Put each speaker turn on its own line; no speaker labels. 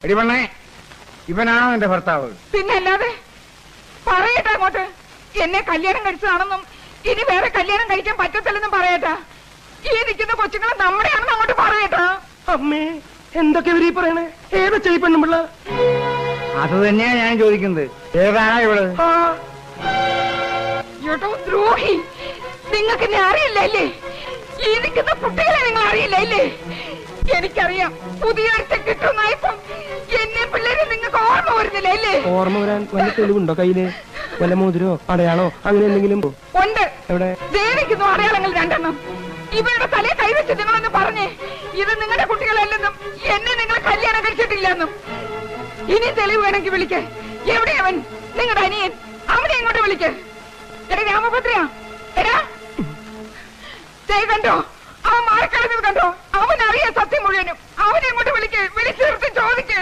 എടിപണ്ണേ, ഇവനാണോ എന്റെ ഭർത്താവ്?
പിന്നെ അല്ലാതെ. പറയട്ടെ അങ്ങോട്ട്, എന്നെ കല്യാണം കഴിച്ചതാണെന്നും ഇനി വേറെ കല്യാണം കഴിക്കാൻ പറ്റത്തില്ലെന്നും പറയട്ടാ. ഈ നിൽക്കുന്ന കൊച്ചുങ്ങളെ നമ്മുടെയാണെന്ന് അങ്ങോട്ട് പറയട്ടാ.
അമ്മേ, എന്തൊക്കെ ഇവരീ പറയണേ? ഏതാ ചെയ്യപ്പെണ്ണുമ്പിള്ള?
അത് തന്നെയാ ഞാൻ ചോദിക്കുന്നത്. ഏതാണാ ഇവള്?
ഏട്ടോ ദ്രോഹി, നിങ്ങൾക്ക് എന്നെ അറിയില്ലേ? ഈ നിൽക്കുന്ന കുട്ടികളെ നിങ്ങൾ അറിയില്ലേ? എനിക്കറിയാം, പുതിയൊരുത്തെ കിട്ടുന്നായപ്പം എന്നെ പിള്ളേരെ നിങ്ങൾക്ക് ഓർമ്മ വരുന്നില്ല അല്ലേ?
ഓർമ്മ വരാൻ വല്ല തെളിവുണ്ടോ കയ്യില്? വല്ല മോതിരോ അടയാളോ അങ്ങനെ എന്തെങ്കിലും?
ഉണ്ട്.
എവിടെ?
ദേവിക്കുന്നു അടയാളങ്ങൾ രണ്ടെണ്ണം. ഇവരുടെ തലയെ കൈവച്ച് നിങ്ങളൊന്ന് പറഞ്ഞേ, ഇത് നിങ്ങളുടെ കുട്ടികളല്ലെന്നും എന്നെ നിങ്ങൾ കല്യാണം കഴിച്ചിട്ടില്ലെന്നും. ഇനി തെളിവ് വേണമെങ്കിൽ വിളിക്ക്. എവിടെയവൻ? നിങ്ങളുടെ അനിയൻ, അവനെ ഇങ്ങോട്ട് വിളിക്ക്. എടാ രാമഭദ്രയാ, എടാ കണ്ടോ, അവൻ മാറിക്കളഞ്ഞത് കണ്ടോ? അവൻ അറിയാം സത്യം മുഴുവനും. അവനെ ഇങ്ങോട്ട് വിളിക്ക്, വിളിച്ചു നിർത്തി ചോദിക്ക്.